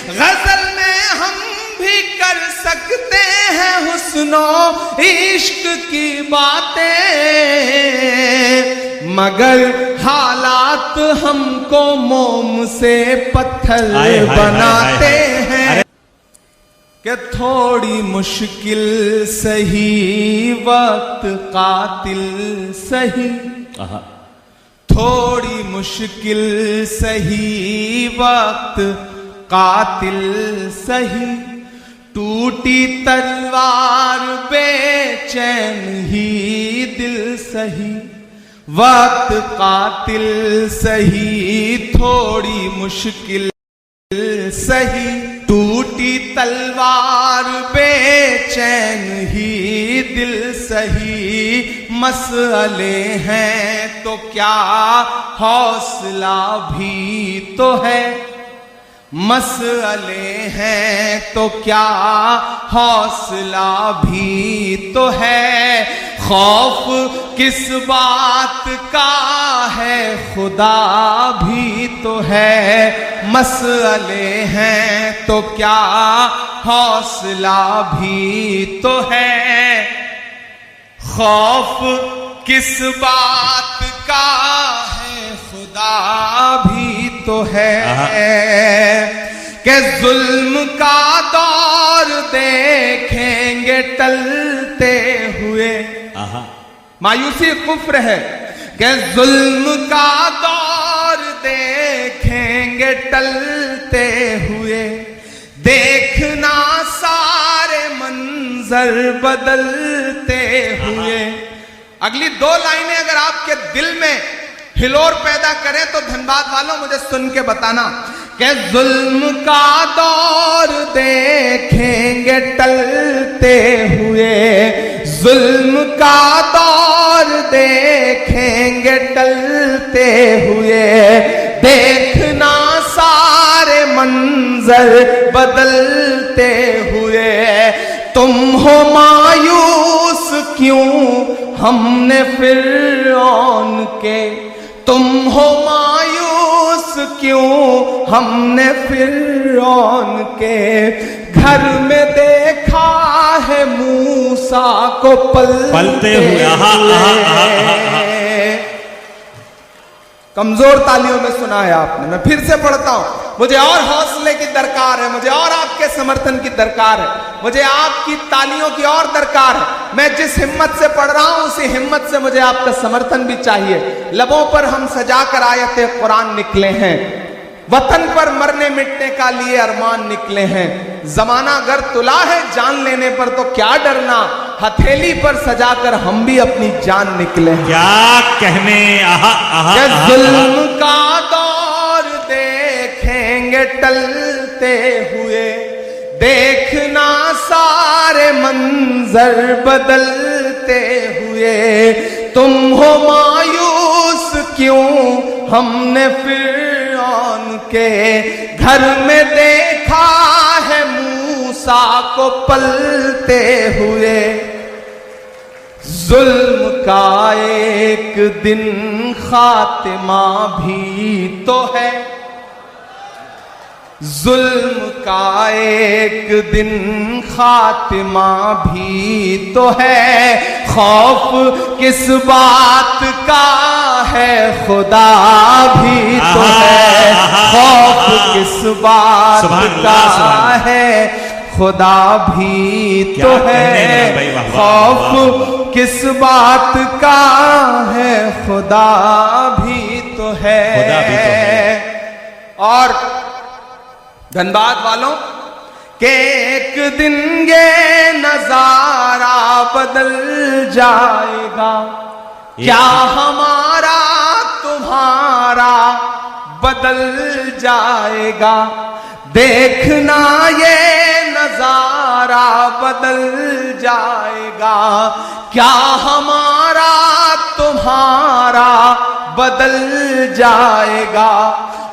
गजल में हम भी कर सकते हैं हुस्नो इश्क की बातें, मगर हालात हमको मोम से पत्थर बनाते हैं। कि थोड़ी मुश्किल सही वक्त कातिल सही, थोड़ी मुश्किल सही वक्त कातिल सही, टूटी तलवार बेचैन ही दिल सही, वक्त कातिल सही थोड़ी मुश्किल सही, टूटी तलवार बेचैन ही दिल सही, मसले हैं तो क्या हौसला भी तो है, मसले हैं तो क्या हौसला भी तो है, खौफ किस बात का है खुदा भी तो है, मसले हैं तो क्या हौसला भी तो है, खौफ किस बात का है खुदा भी तो है। कि जुल्म का दौर देखेंगे टलते हुए, मायूसी कुफ्र है, कि जुल्म का दौर देखेंगे टलते हुए, देखना सारे मंजर बदलते हुए। अगली दो लाइनें अगर आपके दिल में हिलोर पैदा करें तो धनबाद वालों मुझे सुन के बताना कि जुल्म का दौर देखेंगे टलते हुए, जुल्म का दौर देखेंगे टलते हुए, देखना सारे मंजर बदलते हुए, तुम हो मायूस क्यों हमने फिरौन के, तुम हो मायूस क्यों हमने फिरौन के, घर में देखा है मूसा को पलते हुए। कमजोर तालियों में सुना है आपने, मैं फिर से पढ़ता हूं। मुझे और हौसले की दरकार है, मुझे और आपके समर्थन की दरकार है, मुझे आपकी तालियों की और दरकार है। मैं जिस हिम्मत से पढ़ रहा हूं उसी हिम्मत से मुझे आपका समर्थन भी चाहिए। लबों पर हम सजाकर आयते कुरान निकले हैं, वतन पर मरने मिटने का लिए अरमान निकले हैं, जमाना अगर तुला है जान लेने पर तो क्या डरना, हथेली पर सजाकर हम भी अपनी जान निकले हैं। क्या कहने जुल्म का दौर देखेंगे टलते हुए, देखना सारे मंजर बदलते हुए, तुम हो मायूस क्यों हमने फिरौन के, घर में देखा है मूसा को पलते हुए। जुल्म का एक दिन खातिमा भी तो है, जुल्म का एक दिन खातिमा भी तो है, खौफ किस बात का है खुदा भी तो है, खौफ किस बात का है खुदा भी तो है, खौफ किस बात का है खुदा भी तो है। और धनबाद वालों के एक दिन ये नजारा बदल जाएगा, क्या हमारा तुम्हारा बदल जाएगा, देखना ये नजारा बदल जाएगा, क्या हमारा तुम्हारा बदल जाएगा,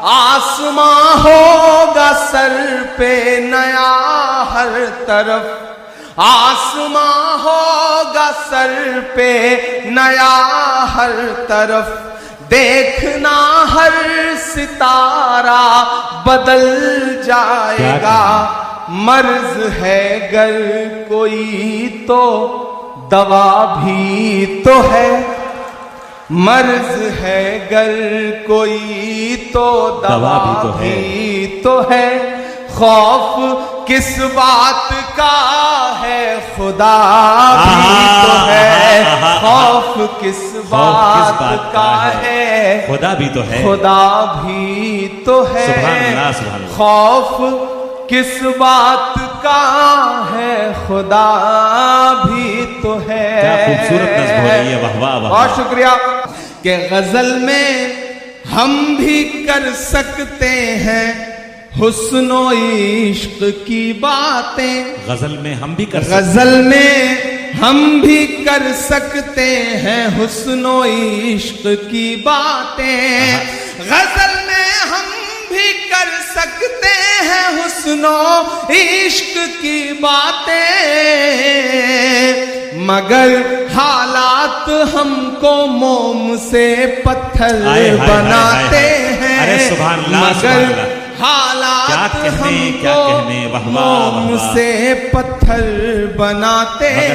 आसमां होगा सर पे नया हर तरफ, आसमां होगा सर पे नया हर तरफ, देखना हर सितारा बदल जाएगा। मर्ज है गर कोई तो दवा भी तो है। मर्ज है गर कोई तो दवा भी तो है। खौफ किस बात का है खुदा भी तो है। खौफ किस बात का है खुदा भी तो है। खुदा भी तो है। सुभान अल्लाह, सुभान अल्लाह। खौफ किस बात का है खुदा भी तो है। क्या खूबसूरत नज़्म हो रही है, वाह वाह वाह। बहुत शुक्रिया। कि गजल में हम भी कर सकते हैं हुस्नो इश्क की बातें। गजल में हम भी कर गजल में हम भी कर सकते हैं हुस्नो इश्क की बातें। गजल में हम भी कर सकते हैं हुस्नो इश्क की बातें। मगर हालात हमको मोम से पत्थर बनाते हैं। अरे सुभान अल्लाह, सुभान अल्लाह। हालात क्या कहने वाह वाह मोम से पत्थर बनाते हैं।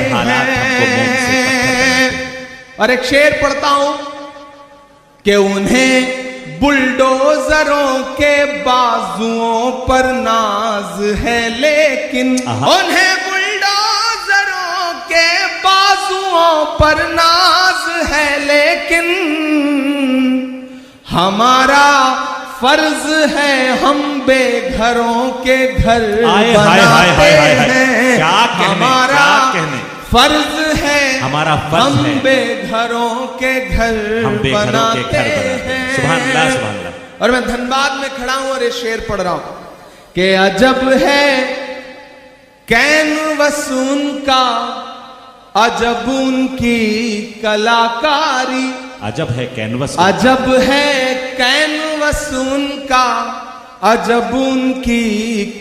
और एक शेर पढ़ता हूं कि उन्हें बुलडोजरों के बाजुओं पर नाज है, लेकिन उन्हें बुलडोजरों के बाजुओं पर नाज है, लेकिन हमारा फर्ज है हम बेघरों के घर बनाते हैं। हमारा फर्ज है हमारा फर्ज हम है बेघरों के घर बनाते हैं। सुभान अल्लाह, सुभान अल्लाह। और मैं धनबाद में खड़ा हूं और ये शेर पढ़ रहा हूं कि अजब है कैनवसून का, अजब उनकी कलाकारी। अजब है कैनवस, अजब है कैनवसून का, अजब उनकी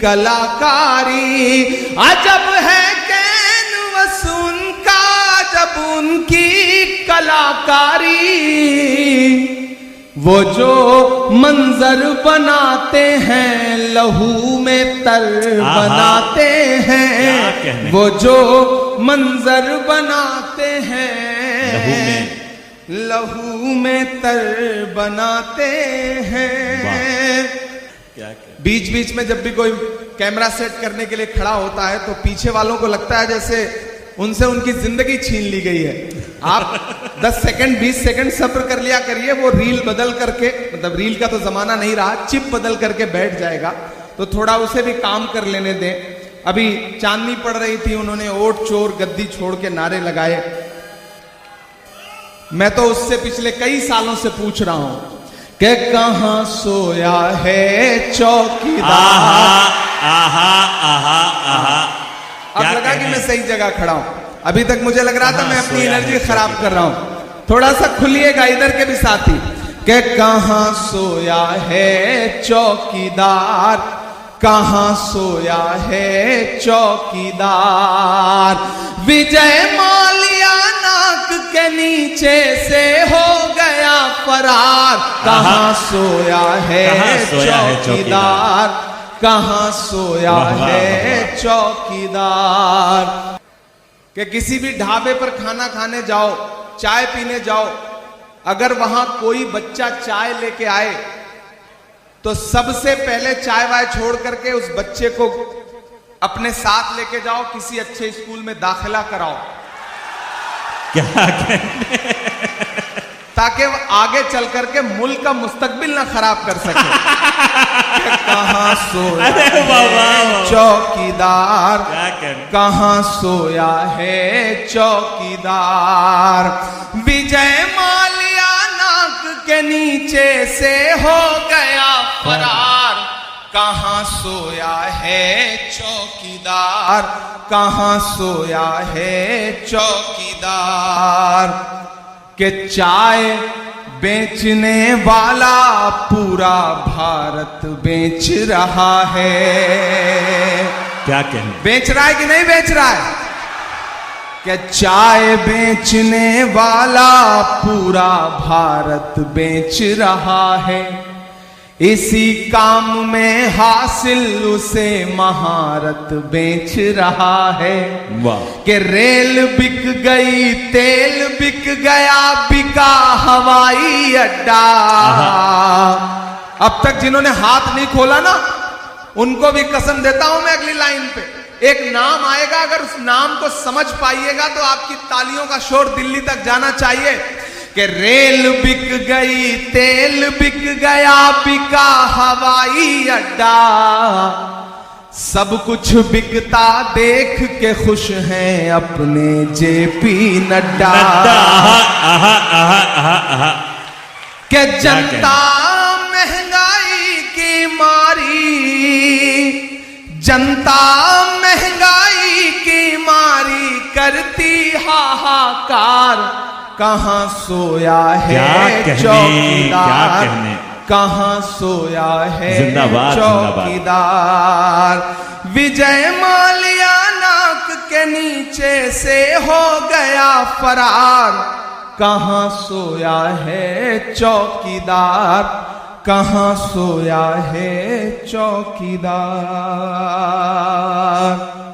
कलाकारी। अजब है कैनवसून का, अजब उनकी कलाकारी। वो जो मंजर बनाते हैं लहू में तर बनाते हैं। वो जो मंजर बनाते हैं लहू में तर बनाते हैं। बीच बीच में जब भी कोई कैमरा सेट करने के लिए खड़ा होता है तो पीछे वालों को लगता है जैसे उनसे उनकी जिंदगी छीन ली गई है। आप 10 सेकंड 20 सेकंड सब्र कर लिया करिए, वो रील बदल करके, मतलब रील का तो जमाना नहीं रहा, चिप बदल करके बैठ जाएगा, तो थोड़ा उसे भी काम कर लेने दें। अभी चांदनी पड़ रही थी, उन्होंने ओट चोर गद्दी छोड़ के नारे लगाए। मैं तो उससे पिछले कई सालों से पूछ रहा हूं कि कहां सोया है चौकीदार। अब लगा कि मैं सही जगह खड़ा हूं। अभी तक मुझे लग रहा था मैं अपनी एनर्जी खराब कर रहा हूं। थोड़ा सा खुलिएगा इधर के भी साथी कि कहां सोया है चौकीदार, कहां सोया है चौकीदार। विजय माल्या नाक के नीचे से हो गया फरार। कहां सोया है चौकीदार, कहां सोया है चौकीदार। कि किसी भी ढाबे पर खाना खाने जाओ, चाय पीने जाओ, अगर वहां कोई बच्चा चाय लेके आए तो सबसे पहले चाय वाय छोड़ करके उस बच्चे को अपने साथ लेके जाओ, किसी अच्छे स्कूल में दाखिला कराओ। क्या कहने? ताकि वो आगे चल करके मुल्क का मुस्तकबिल ना खराब कर सके। कहां सोया है चौकीदार, कहां सोया है चौकीदार। विजय माल्या नाक के नीचे से हो गया फरार। कहां सोया है चौकीदार, कहां सोया है चौकीदार। कि चाय बेचने वाला पूरा भारत बेच रहा है। क्या कहने? बेच रहा है कि नहीं बेच रहा है? कि चाय बेचने वाला पूरा भारत बेच रहा है, इसी काम में हासिल उसे महारत बेच रहा है। वाह। कि रेल बिक गई, तेल बिक गया, बिका हवाई अड्डा। अब तक जिन्होंने हाथ नहीं खोला ना, उनको भी कसम देता हूं मैं, अगली लाइन पे एक नाम आएगा, अगर उस नाम को समझ पाइएगा तो आपकी तालियों का शोर दिल्ली तक जाना चाहिए। कि रेल बिक गई, तेल बिक गया, बिका हवाई अड्डा, सब कुछ बिकता देख के खुश हैं अपने जेपी नड्डा। कि जनता महंगाई की मारी, जनता महंगाई की मारी करती हाहाकार, कहां सोया है चौकीदार, कहां सोया है चौकीदार। विजय माल्या नाक के नीचे से हो गया फरार, कहां सोया है चौकीदार, कहां सोया है चौकीदार।